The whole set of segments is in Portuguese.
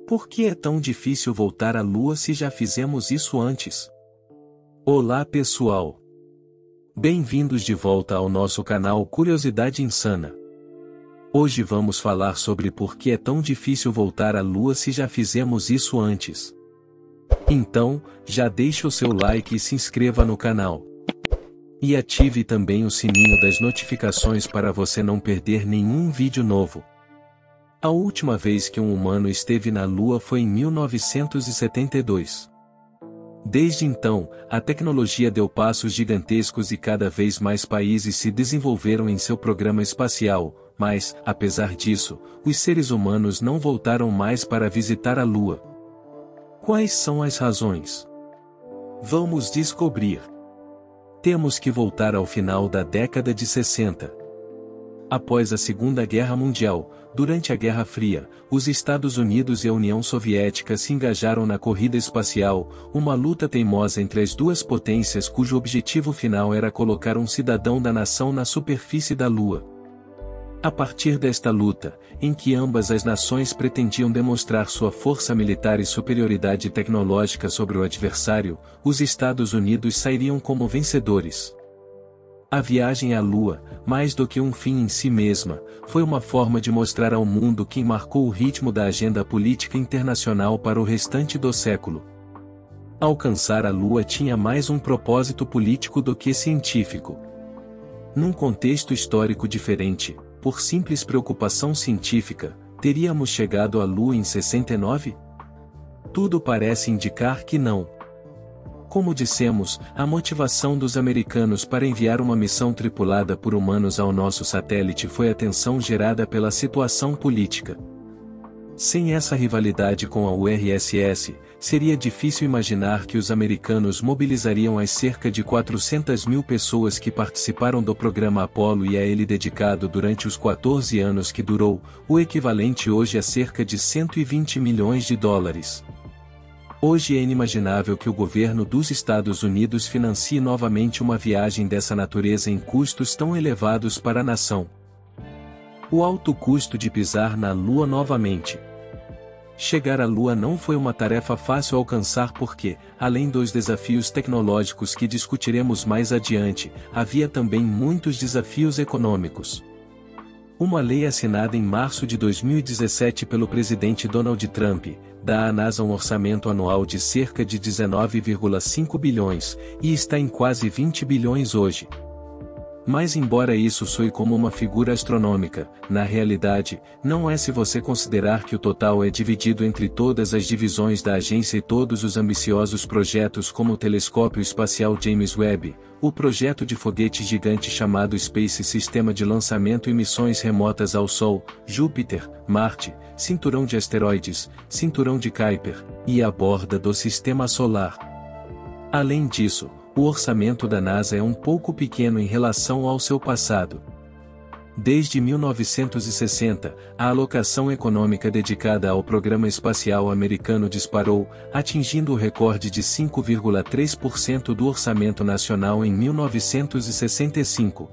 Por que é tão difícil voltar à Lua se já fizemos isso antes? Olá pessoal! Bem-vindos de volta ao nosso canal Curiosidade Insana. Hoje vamos falar sobre por que é tão difícil voltar à Lua se já fizemos isso antes. Então, já deixe o seu like e se inscreva no canal. E ative também o sininho das notificações para você não perder nenhum vídeo novo. A última vez que um humano esteve na Lua foi em 1972. Desde então, a tecnologia deu passos gigantescos e cada vez mais países se desenvolveram em seu programa espacial, mas, apesar disso, os seres humanos não voltaram mais para visitar a Lua. Quais são as razões? Vamos descobrir. Temos que voltar ao final da década de 60. Após a Segunda Guerra Mundial, durante a Guerra Fria, os Estados Unidos e a União Soviética se engajaram na corrida espacial, uma luta teimosa entre as duas potências cujo objetivo final era colocar um cidadão da nação na superfície da Lua. A partir desta luta, em que ambas as nações pretendiam demonstrar sua força militar e superioridade tecnológica sobre o adversário, os Estados Unidos sairiam como vencedores. A viagem à Lua, mais do que um fim em si mesma, foi uma forma de mostrar ao mundo quem marcou o ritmo da agenda política internacional para o restante do século. Alcançar a Lua tinha mais um propósito político do que científico. Num contexto histórico diferente, por simples preocupação científica, teríamos chegado à Lua em 69? Tudo parece indicar que não. Como dissemos, a motivação dos americanos para enviar uma missão tripulada por humanos ao nosso satélite foi a tensão gerada pela situação política. Sem essa rivalidade com a URSS, seria difícil imaginar que os americanos mobilizariam as cerca de 400 mil pessoas que participaram do programa Apollo e a ele dedicado durante os 14 anos que durou, o equivalente hoje a cerca de 120 milhões de dólares. Hoje é inimaginável que o governo dos Estados Unidos financie novamente uma viagem dessa natureza em custos tão elevados para a nação. O alto custo de pisar na Lua novamente. Chegar à Lua não foi uma tarefa fácil alcançar porque, além dos desafios tecnológicos que discutiremos mais adiante, havia também muitos desafios econômicos. Uma lei assinada em março de 2017 pelo presidente Donald Trump, dá à NASA um orçamento anual de cerca de 19,5 bilhões, e está em quase 20 bilhões hoje. Mas embora isso soe como uma figura astronômica, na realidade, não é se você considerar que o total é dividido entre todas as divisões da agência e todos os ambiciosos projetos como o telescópio espacial James Webb, o projeto de foguete gigante chamado Space Sistema de lançamento e missões remotas ao Sol, Júpiter, Marte, cinturão de asteroides, cinturão de Kuiper, e a borda do Sistema Solar. Além disso, o orçamento da NASA é um pouco pequeno em relação ao seu passado. Desde 1960, a alocação econômica dedicada ao programa espacial americano disparou, atingindo o recorde de 5,3% do orçamento nacional em 1965.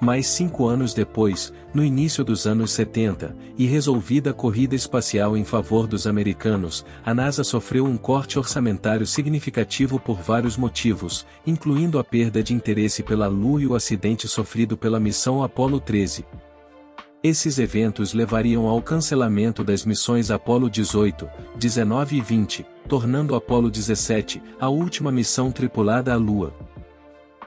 Mais 5 anos depois, no início dos anos 70, e resolvida a corrida espacial em favor dos americanos, a NASA sofreu um corte orçamentário significativo por vários motivos, incluindo a perda de interesse pela Lua e o acidente sofrido pela missão Apollo 13. Esses eventos levariam ao cancelamento das missões Apollo 18, 19 e 20, tornando Apollo 17 a última missão tripulada à Lua.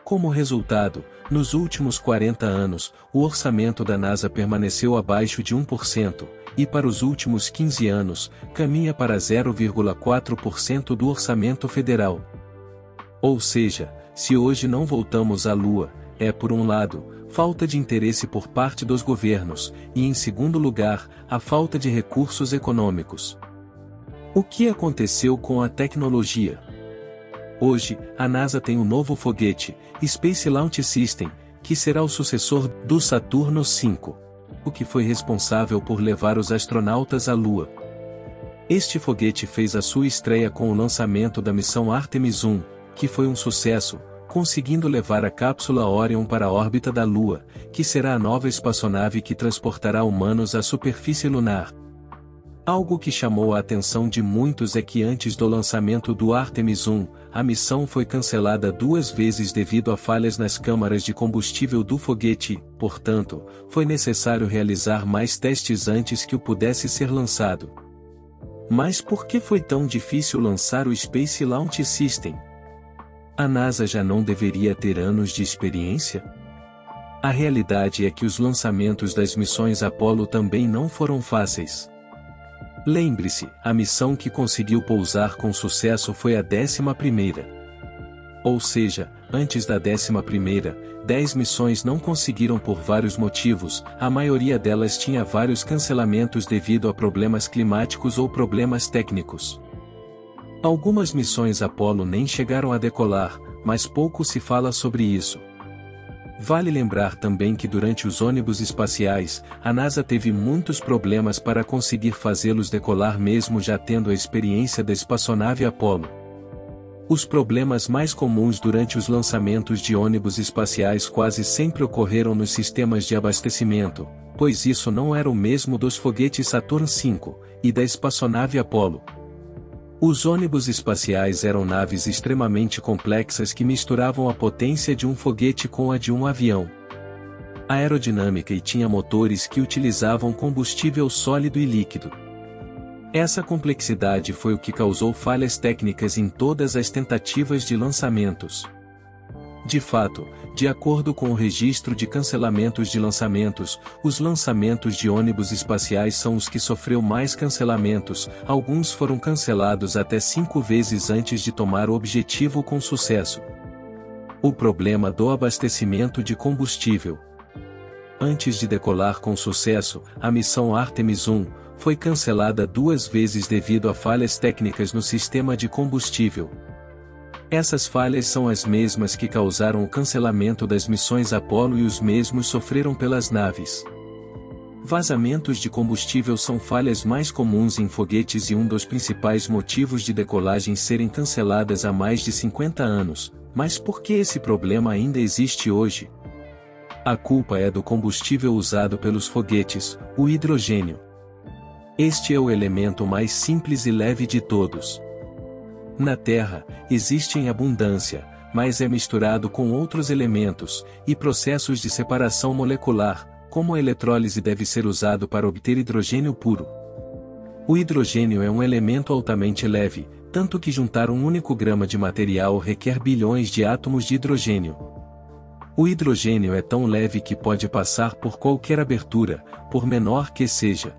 Como resultado, nos últimos 40 anos, o orçamento da NASA permaneceu abaixo de 1%, e para os últimos 15 anos, caminha para 0,4% do orçamento federal. Ou seja, se hoje não voltamos à Lua, é por um lado, falta de interesse por parte dos governos, e em segundo lugar, a falta de recursos econômicos. O que aconteceu com a tecnologia? Hoje, a NASA tem um novo foguete, Space Launch System, que será o sucessor do Saturno V, o que foi responsável por levar os astronautas à Lua. Este foguete fez a sua estreia com o lançamento da missão Artemis I, que foi um sucesso, conseguindo levar a cápsula Orion para a órbita da Lua, que será a nova espaçonave que transportará humanos à superfície lunar. Algo que chamou a atenção de muitos é que antes do lançamento do Artemis I, a missão foi cancelada 2 vezes devido a falhas nas câmaras de combustível do foguete, portanto, foi necessário realizar mais testes antes que o pudesse ser lançado. Mas por que foi tão difícil lançar o Space Launch System? A NASA já não deveria ter anos de experiência? A realidade é que os lançamentos das missões Apollo também não foram fáceis. Lembre-se, a missão que conseguiu pousar com sucesso foi a 11ª. Ou seja, antes da 11ª, 10 missões não conseguiram por vários motivos, a maioria delas tinha vários cancelamentos devido a problemas climáticos ou problemas técnicos. Algumas missões Apollo nem chegaram a decolar, mas pouco se fala sobre isso. Vale lembrar também que durante os ônibus espaciais, a NASA teve muitos problemas para conseguir fazê-los decolar mesmo já tendo a experiência da espaçonave Apollo. Os problemas mais comuns durante os lançamentos de ônibus espaciais quase sempre ocorreram nos sistemas de abastecimento, pois isso não era o mesmo dos foguetes Saturn V e da espaçonave Apollo. Os ônibus espaciais eram naves extremamente complexas que misturavam a potência de um foguete com a de um avião. Aerodinâmica e tinha motores que utilizavam combustível sólido e líquido. Essa complexidade foi o que causou falhas técnicas em todas as tentativas de lançamentos. De fato, de acordo com o registro de cancelamentos de lançamentos, os lançamentos de ônibus espaciais são os que sofreu mais cancelamentos, alguns foram cancelados até 5 vezes antes de tomar o objetivo com sucesso. O problema do abastecimento de combustível. Antes de decolar com sucesso, a missão Artemis I foi cancelada 2 vezes devido a falhas técnicas no sistema de combustível. Essas falhas são as mesmas que causaram o cancelamento das missões Apollo e os mesmos sofreram pelas naves. Vazamentos de combustível são falhas mais comuns em foguetes e um dos principais motivos de decolagem serem canceladas há mais de 50 anos, mas por que esse problema ainda existe hoje? A culpa é do combustível usado pelos foguetes, o hidrogênio. Este é o elemento mais simples e leve de todos. Na Terra, existe em abundância, mas é misturado com outros elementos, e processos de separação molecular, como a eletrólise deve ser usado para obter hidrogênio puro. O hidrogênio é um elemento altamente leve, tanto que juntar um único grama de material requer bilhões de átomos de hidrogênio. O hidrogênio é tão leve que pode passar por qualquer abertura, por menor que seja.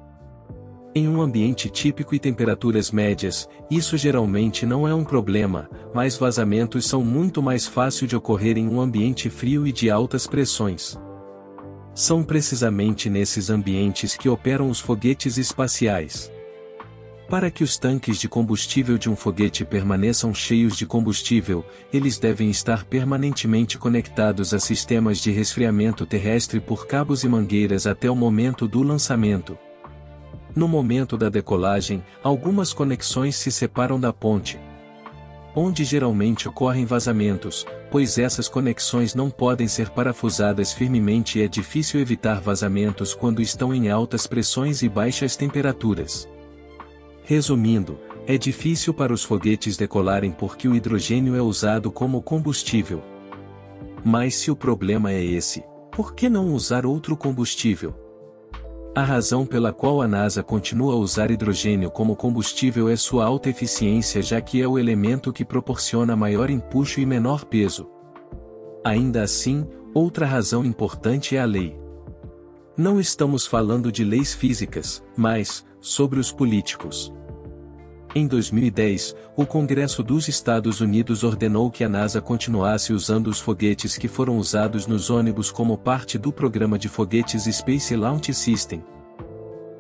Em um ambiente típico e temperaturas médias, isso geralmente não é um problema, mas vazamentos são muito mais fáceis de ocorrer em um ambiente frio e de altas pressões. São precisamente nesses ambientes que operam os foguetes espaciais. Para que os tanques de combustível de um foguete permaneçam cheios de combustível, eles devem estar permanentemente conectados a sistemas de resfriamento terrestre por cabos e mangueiras até o momento do lançamento. No momento da decolagem, algumas conexões se separam da ponte, onde geralmente ocorrem vazamentos, pois essas conexões não podem ser parafusadas firmemente e é difícil evitar vazamentos quando estão em altas pressões e baixas temperaturas. Resumindo, é difícil para os foguetes decolarem porque o hidrogênio é usado como combustível. Mas se o problema é esse, por que não usar outro combustível? A razão pela qual a NASA continua a usar hidrogênio como combustível é sua alta eficiência, já que é o elemento que proporciona maior empuxo e menor peso. Ainda assim, outra razão importante é a lei. Não estamos falando de leis físicas, mas sobre os políticos. Em 2010, o Congresso dos Estados Unidos ordenou que a NASA continuasse usando os foguetes que foram usados nos ônibus como parte do programa de foguetes Space Launch System.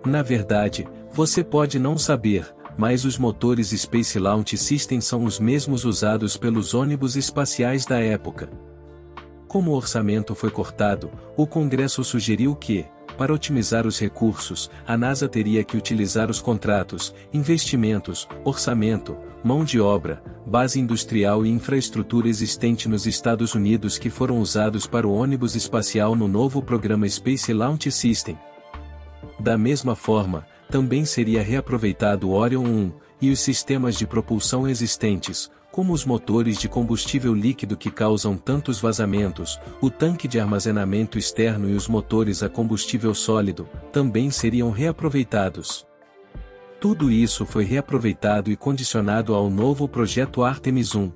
Na verdade, você pode não saber, mas os motores Space Launch System são os mesmos usados pelos ônibus espaciais da época. Como o orçamento foi cortado, o Congresso sugeriu que, para otimizar os recursos, a NASA teria que utilizar os contratos, investimentos, orçamento, mão de obra, base industrial e infraestrutura existente nos Estados Unidos que foram usados para o ônibus espacial no novo programa Space Launch System. Da mesma forma, também seria reaproveitado o Orion 1, e os sistemas de propulsão existentes, como os motores de combustível líquido que causam tantos vazamentos, o tanque de armazenamento externo e os motores a combustível sólido, também seriam reaproveitados. Tudo isso foi reaproveitado e condicionado ao novo projeto Artemis 1.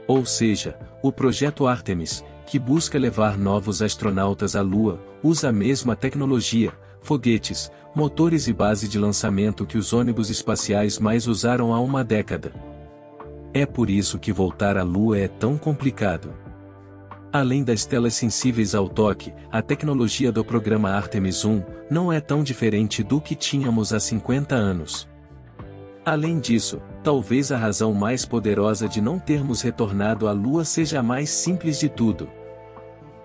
Ou seja, o projeto Artemis, que busca levar novos astronautas à Lua, usa a mesma tecnologia, foguetes, motores e base de lançamento que os ônibus espaciais mais usaram há uma década. É por isso que voltar à Lua é tão complicado. Além das telas sensíveis ao toque, a tecnologia do programa Artemis 1 não é tão diferente do que tínhamos há 50 anos. Além disso, talvez a razão mais poderosa de não termos retornado à Lua seja a mais simples de tudo.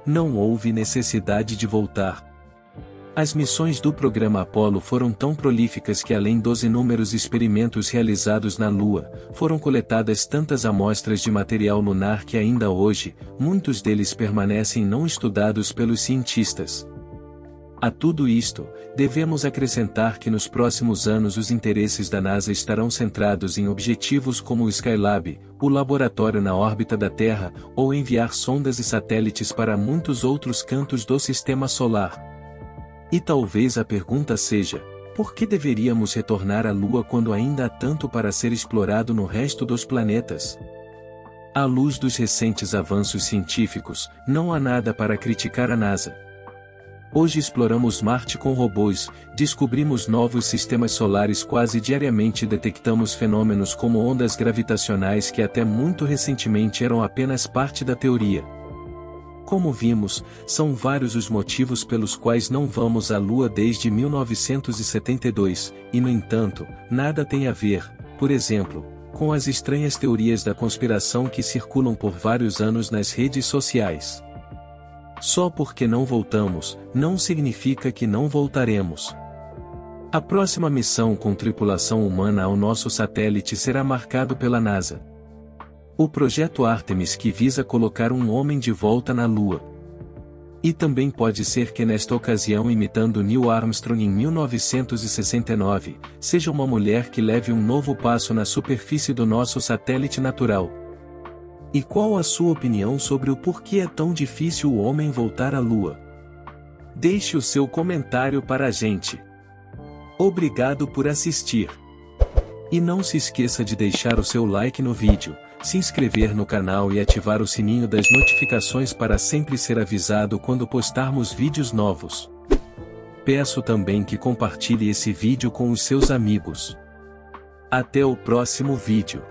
Não houve necessidade de voltar. As missões do programa Apollo foram tão prolíficas que, além dos inúmeros experimentos realizados na Lua, foram coletadas tantas amostras de material lunar que ainda hoje, muitos deles permanecem não estudados pelos cientistas. A tudo isto, devemos acrescentar que nos próximos anos os interesses da NASA estarão centrados em objetivos como o Skylab, o laboratório na órbita da Terra, ou enviar sondas e satélites para muitos outros cantos do Sistema Solar. E talvez a pergunta seja: por que deveríamos retornar à Lua quando ainda há tanto para ser explorado no resto dos planetas? À luz dos recentes avanços científicos, não há nada para criticar a NASA. Hoje exploramos Marte com robôs, descobrimos novos sistemas solares quase diariamente e detectamos fenômenos como ondas gravitacionais que até muito recentemente eram apenas parte da teoria. Como vimos, são vários os motivos pelos quais não vamos à Lua desde 1972, e no entanto, nada tem a ver, por exemplo, com as estranhas teorias da conspiração que circulam por vários anos nas redes sociais. Só porque não voltamos, não significa que não voltaremos. A próxima missão com tripulação humana ao nosso satélite será marcado pela NASA. O projeto Artemis, que visa colocar um homem de volta na Lua. E também pode ser que nesta ocasião, imitando Neil Armstrong em 1969, seja uma mulher que leve um novo passo na superfície do nosso satélite natural. E qual a sua opinião sobre o porquê é tão difícil o homem voltar à Lua? Deixe o seu comentário para a gente. Obrigado por assistir. E não se esqueça de deixar o seu like no vídeo, se inscrever no canal e ativar o sininho das notificações para sempre ser avisado quando postarmos vídeos novos. Peço também que compartilhe esse vídeo com os seus amigos. Até o próximo vídeo.